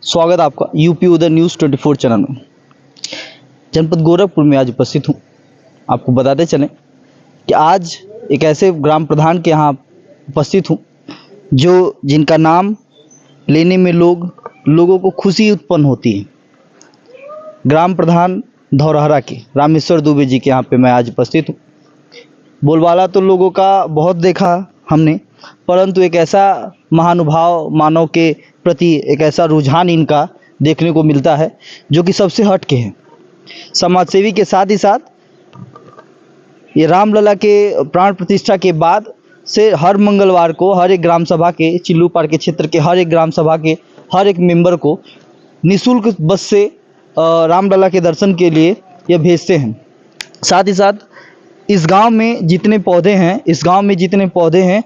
स्वागत है आपका यूपी उदय न्यूज़ 24 चैनल में। जनपद गोरखपुर में आज उपस्थित हूँ। आपको बताते चलें कि आज एक ऐसे ग्राम प्रधान के यहाँ उपस्थित हूँ जो जिनका नाम लेने में लोगों को खुशी उत्पन्न होती है। ग्राम प्रधान धौरहरा के रामेश्वर दुबे जी के यहाँ पे मैं आज उपस्थित हूँ। बोलबाला तो लोगों का बहुत देखा हमने, परंतु एक ऐसा महानुभाव मानव के प्रति एक ऐसा रुझान इनका देखने को मिलता है जो कि सबसे हट के है। समाजसेवी के साथ ही साथ ये रामलला के प्राण प्रतिष्ठा के बाद से हर मंगलवार को हर एक ग्राम सभा के चिल्लू पार के क्षेत्र के हर एक ग्राम सभा के हर एक मेंबर को निःशुल्क बस से रामलला के दर्शन के लिए ये भेजते हैं। साथ ही साथ इस गांव में जितने पौधे हैं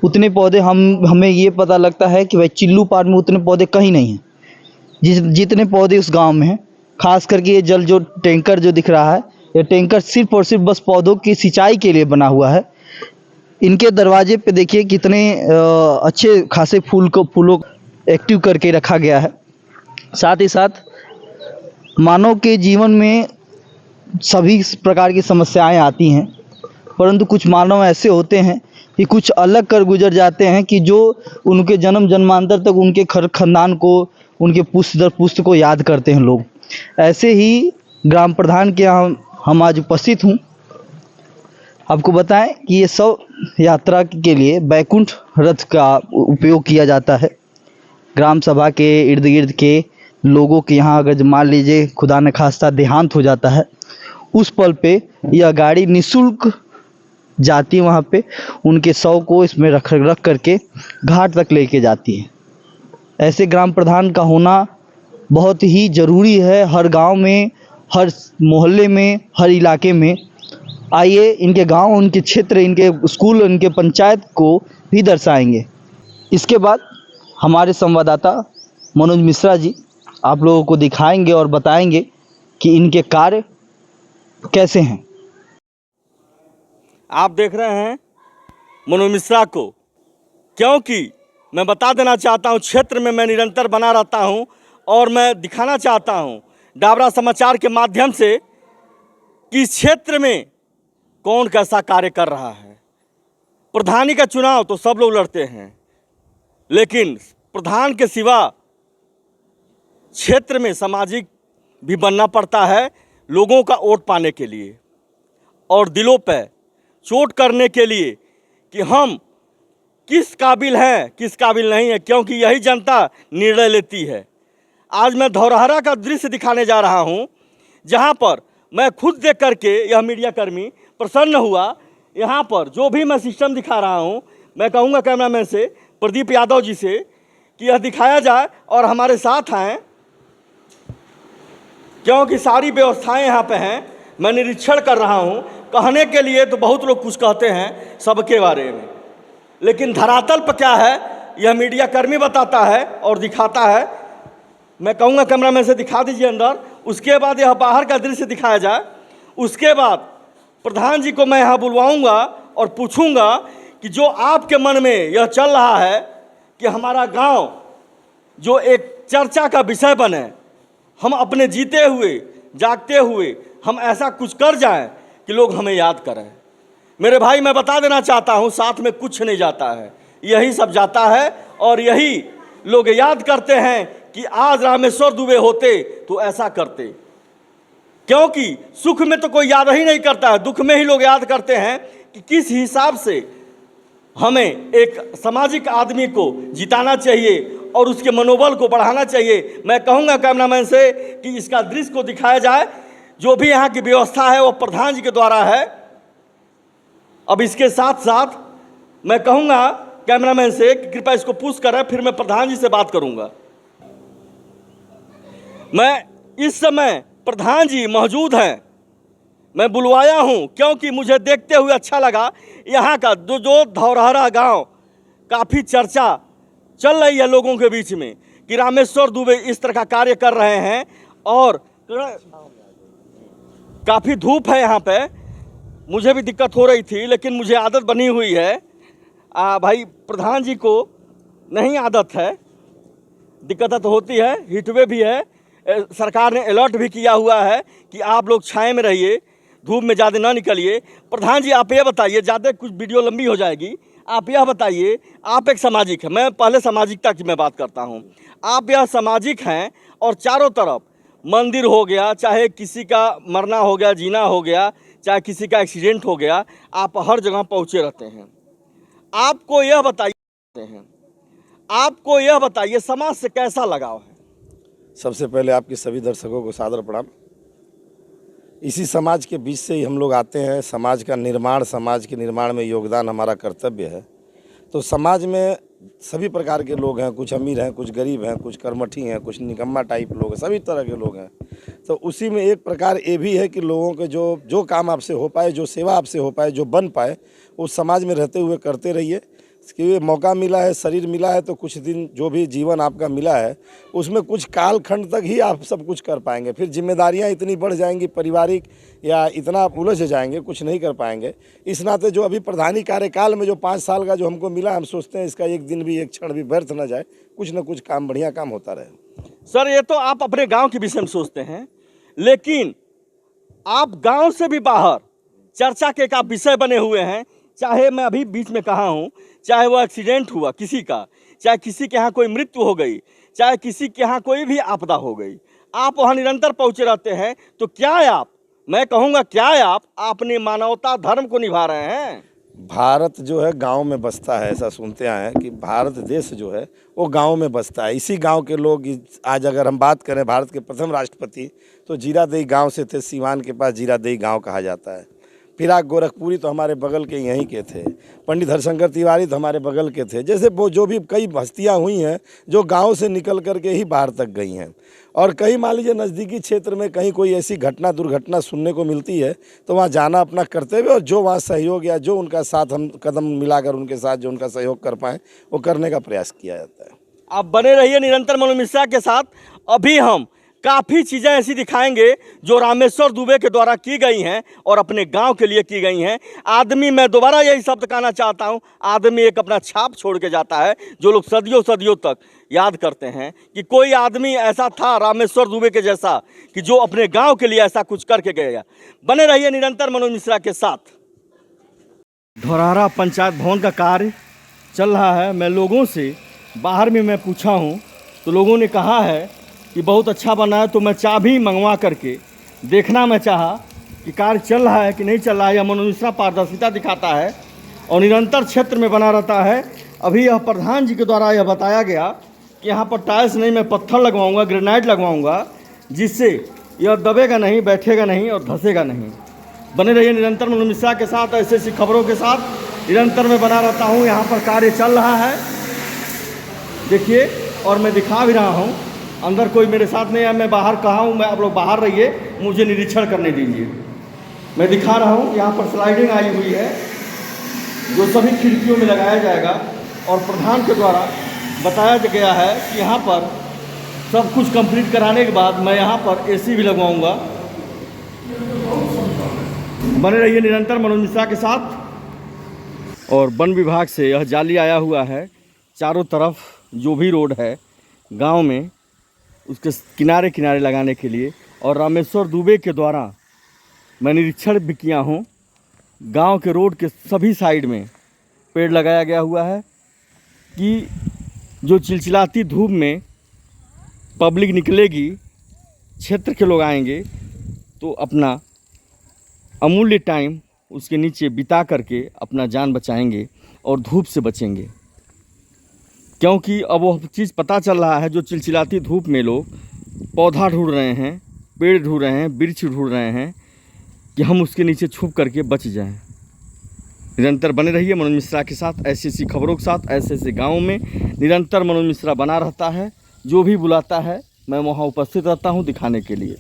उतने पौधे हमें ये पता लगता है कि भाई चिल्लू पार में उतने पौधे कहीं नहीं हैं जितने पौधे उस गांव में हैं। खास करके ये जल जो टैंकर जो दिख रहा है, ये टैंकर सिर्फ और सिर्फ बस पौधों की सिंचाई के लिए बना हुआ है। इनके दरवाजे पे देखिए कितने अच्छे खासे फूलों एक्टिव करके रखा गया है। साथ ही साथ मानव के जीवन में सभी प्रकार की समस्याएं आती हैं, परंतु कुछ मानव ऐसे होते हैं कि कुछ अलग कर गुजर जाते हैं कि जो उनके जन्म जन्मांतर तक उनके खानदान को, उनके पुश्त दर पुश्त को याद करते हैं लोग। ऐसे ही ग्राम प्रधान के यहाँ हम आज उपस्थित हूँ। आपको बताएं कि ये सब यात्रा के लिए बैकुंठ रथ का उपयोग किया जाता है। ग्राम सभा के इर्द गिर्द के लोगों के यहाँ अगर मान लीजिए खुदा न खास्ता देहांत हो जाता है, उस पल पे यह गाड़ी निःशुल्क जाती है, वहाँ पे उनके शव को इसमें रख करके घाट तक लेके जाती है। ऐसे ग्राम प्रधान का होना बहुत ही ज़रूरी है हर गांव में, हर मोहल्ले में, हर इलाके में। आइए इनके गांव, उनके क्षेत्र, इनके स्कूल, इनके पंचायत को भी दर्शाएंगे। इसके बाद हमारे संवाददाता मनोज मिश्रा जी आप लोगों को दिखाएंगे और बताएंगे कि इनके कार्य कैसे हैं। आप देख रहे हैं मनोज मिश्रा को, क्योंकि मैं बता देना चाहता हूं क्षेत्र में मैं निरंतर बना रहता हूं और मैं दिखाना चाहता हूं डाबरा समाचार के माध्यम से कि इस क्षेत्र में कौन कैसा कार्य कर रहा है। प्रधानी का चुनाव तो सब लोग लड़ते हैं, लेकिन प्रधान के सिवा क्षेत्र में सामाजिक भी बनना पड़ता है लोगों का वोट पाने के लिए और दिलों पे चोट करने के लिए कि हम किस काबिल हैं किस काबिल नहीं है, क्योंकि यही जनता निर्णय लेती है। आज मैं धौरहरा का दृश्य दिखाने जा रहा हूं, जहां पर मैं खुद देख करके यह मीडियाकर्मी प्रसन्न हुआ। यहां पर जो भी मैं सिस्टम दिखा रहा हूं, मैं कहूँगा कैमरामैन से, प्रदीप यादव जी से, कि यह दिखाया जाए और हमारे साथ आएँ, क्योंकि सारी व्यवस्थाएं यहाँ पे हैं। मैं निरीक्षण कर रहा हूँ। कहने के लिए तो बहुत लोग कुछ कहते हैं सबके बारे में, लेकिन धरातल पर क्या है यह मीडियाकर्मी बताता है और दिखाता है। मैं कहूँगा कैमरामैन से दिखा दीजिए अंदर, उसके बाद यह बाहर का दृश्य दिखाया जाए। उसके बाद प्रधान जी को मैं यहाँ बुलवाऊँगा और पूछूँगा कि जो आपके मन में यह चल रहा है कि हमारा गाँव जो एक चर्चा का विषय बने, हम अपने जीते हुए जागते हुए हम ऐसा कुछ कर जाएं कि लोग हमें याद करें। मेरे भाई, मैं बता देना चाहता हूं, साथ में कुछ नहीं जाता है, यही सब जाता है और यही लोग याद करते हैं कि आज रामेश्वर दुबे होते तो ऐसा करते। क्योंकि सुख में तो कोई याद ही नहीं करता है, दुख में ही लोग याद करते हैं कि किस हिसाब से हमें एक सामाजिक आदमी को जिताना चाहिए और उसके मनोबल को बढ़ाना चाहिए। मैं कहूँगा कैमरामैन से कि इसका दृश्य को दिखाया जाए। जो भी यहाँ की व्यवस्था है वो प्रधान जी के द्वारा है। अब इसके साथ साथ मैं कहूँगा कैमरामैन से कि कृपया इसको पुश करें, फिर मैं प्रधान जी से बात करूँगा। मैं इस समय प्रधान जी मौजूद हैं, मैं बुलवाया हूँ क्योंकि मुझे देखते हुए अच्छा लगा। यहाँ का जो धौरहरा गांव काफ़ी चर्चा चल रही है लोगों के बीच में कि रामेश्वर दुबे इस तरह का कार्य कर रहे हैं और काफ़ी धूप है यहाँ पे। मुझे भी दिक्कत हो रही थी, लेकिन मुझे आदत बनी हुई है। भाई प्रधान जी को नहीं आदत है, दिक्कत तो होती है, हीटवे भी है। सरकार ने अलर्ट भी किया हुआ है कि आप लोग छाए में रहिए, धूप में ज़्यादा ना निकलिए। प्रधान जी आप ये बताइए, ज़्यादा कुछ वीडियो लंबी हो जाएगी, आप यह बताइए, आप एक सामाजिक हैं, मैं पहले सामाजिकता की मैं बात करता हूँ। आप यह सामाजिक हैं और चारों तरफ मंदिर हो गया, चाहे किसी का मरना हो गया, जीना हो गया, चाहे किसी का एक्सीडेंट हो गया, आप हर जगह पहुँचे रहते हैं। आपको यह बताइए समाज से कैसा लगाव है? सबसे पहले आपके सभी दर्शकों को सादर प्रणाम। इसी समाज के बीच से ही हम लोग आते हैं। समाज का निर्माण, समाज के निर्माण में योगदान हमारा कर्तव्य है। तो समाज में सभी प्रकार के लोग हैं, कुछ अमीर हैं, कुछ गरीब हैं, कुछ कर्मठी हैं, कुछ निकम्मा टाइप लोग हैं, सभी तरह के लोग हैं। तो उसी में एक प्रकार ये भी है कि लोगों के जो काम आपसे हो पाए, जो सेवा आपसे हो पाए, जो बन पाए, उस समाज में रहते हुए करते रहिए। कि मौका मिला है, शरीर मिला है, तो कुछ दिन जो भी जीवन आपका मिला है उसमें कुछ काल खंड तक ही आप सब कुछ कर पाएंगे। फिर जिम्मेदारियां इतनी बढ़ जाएंगी पारिवारिक, या इतना उलझ जाएंगे, कुछ नहीं कर पाएंगे। इस नाते जो अभी प्रधानी कार्यकाल में जो 5 साल का जो हमको मिला, हम सोचते हैं इसका एक दिन भी, एक क्षण भी व्यर्थ न जाए, कुछ न कुछ काम, बढ़िया काम होता रहे। सर ये तो आप अपने गाँव के विषय में सोचते हैं, लेकिन आप गाँव से भी बाहर चर्चा के एक आप विषय बने हुए हैं। चाहे मैं अभी बीच में कहा हूँ, चाहे वो एक्सीडेंट हुआ किसी का, चाहे किसी के यहाँ कोई मृत्यु हो गई, चाहे किसी के यहाँ कोई भी आपदा हो गई, आप वहाँ निरंतर पहुँचे रहते हैं। तो क्या आप, मैं कहूँगा क्या आप अपनी मानवता धर्म को निभा रहे हैं? भारत जो है गांव में बसता है, ऐसा सुनते आए हैं कि भारत देश जो है वो गांव में बसता है। इसी गांव के लोग आज अगर हम बात करें, भारत के प्रथम राष्ट्रपति तो जीरादेई गांव से थे। सीवान के पास जीरादेई गांव कहा जाता है। फिराक गोरखपुरी तो हमारे बगल के यहीं के थे। पंडित हरिशंकर तिवारी तो हमारे बगल के थे। जैसे वो जो भी कई हस्तियां हुई हैं जो गांव से निकल करके ही बाहर तक गई हैं। और कहीं मान लीजिए नज़दीकी क्षेत्र में कहीं कोई ऐसी घटना, दुर्घटना सुनने को मिलती है तो वहाँ जाना अपना कर्तव्य, और जो वहाँ सहयोग या जो उनका साथ हम कदम मिलाकर उनके साथ जो उनका सहयोग कर पाएँ वो करने का प्रयास किया जाता है। आप बने रहिए निरंतर मनोज मिश्रा के साथ। अभी हम काफ़ी चीज़ें ऐसी दिखाएंगे जो रामेश्वर दुबे के द्वारा की गई हैं और अपने गांव के लिए की गई हैं। आदमी, मैं दोबारा यही शब्द कहना चाहता हूं, आदमी एक अपना छाप छोड़ के जाता है जो लोग सदियों सदियों तक याद करते हैं कि कोई आदमी ऐसा था रामेश्वर दुबे के जैसा कि जो अपने गांव के लिए ऐसा कुछ करके गया। बने रहिए निरंतर मनोज मिश्रा के साथ। धौरहरा पंचायत भवन का कार्य चल रहा है। मैं लोगों से बाहर में मैं पूछा हूँ तो लोगों ने कहा है कि बहुत अच्छा बना है। तो मैं चाबी मंगवा करके देखना मैं चाहा कि कार्य चल रहा है कि नहीं चल रहा है। यह मनोज मिश्रा पारदर्शिता दिखाता है और निरंतर क्षेत्र में बना रहता है। अभी यह प्रधान जी के द्वारा यह बताया गया कि यहाँ पर टाइल्स नहीं, मैं पत्थर लगवाऊंगा, ग्रेनाइट लगवाऊंगा, जिससे यह दबेगा नहीं, बैठेगा नहीं और धंसेगा नहीं। बने रहिए निरंतर मनोज मिश्रा के साथ। ऐसी ऐसी खबरों के साथ निरंतर मैं बना रहता हूँ। यहाँ पर कार्य चल रहा है, देखिए, और मैं दिखा भी रहा हूँ। अंदर कोई मेरे साथ नहीं है, मैं बाहर कहा हूँ, मैं आप लोग बाहर रहिए, मुझे निरीक्षण करने दीजिए। मैं दिखा रहा हूँ यहाँ पर स्लाइडिंग आई हुई है जो सभी खिड़कियों में लगाया जाएगा। और प्रधान के द्वारा बताया गया है कि यहाँ पर सब कुछ कंप्लीट कराने के बाद मैं यहाँ पर एसी भी लगवाऊँगा। बने रहिए निरंतर मनोज मिश्रा के साथ। और वन विभाग से यह जाली आया हुआ है चारों तरफ, जो भी रोड है गांव में उसके किनारे किनारे लगाने के लिए। और रामेश्वर दुबे के द्वारा मैं निरीक्षण भी किया हूँ, गांव के रोड के सभी साइड में पेड़ लगाया गया हुआ है कि जो चिलचिलाती धूप में पब्लिक निकलेगी, क्षेत्र के लोग आएंगे तो अपना अमूल्य टाइम उसके नीचे बिता करके अपना जान बचाएंगे और धूप से बचेंगे। क्योंकि अब वो चीज़ पता चल रहा है, जो चिलचिलाती धूप में लोग पौधा ढूंढ रहे हैं, पेड़ ढूंढ रहे हैं, वृक्ष ढूंढ रहे हैं कि हम उसके नीचे छुप करके बच जाएं। निरंतर बने रहिए मनोज मिश्रा के साथ। ऐसी ऐसी खबरों के साथ, ऐसे ऐसे गाँव में निरंतर मनोज मिश्रा बना रहता है। जो भी बुलाता है मैं वहाँ उपस्थित रहता हूँ दिखाने के लिए।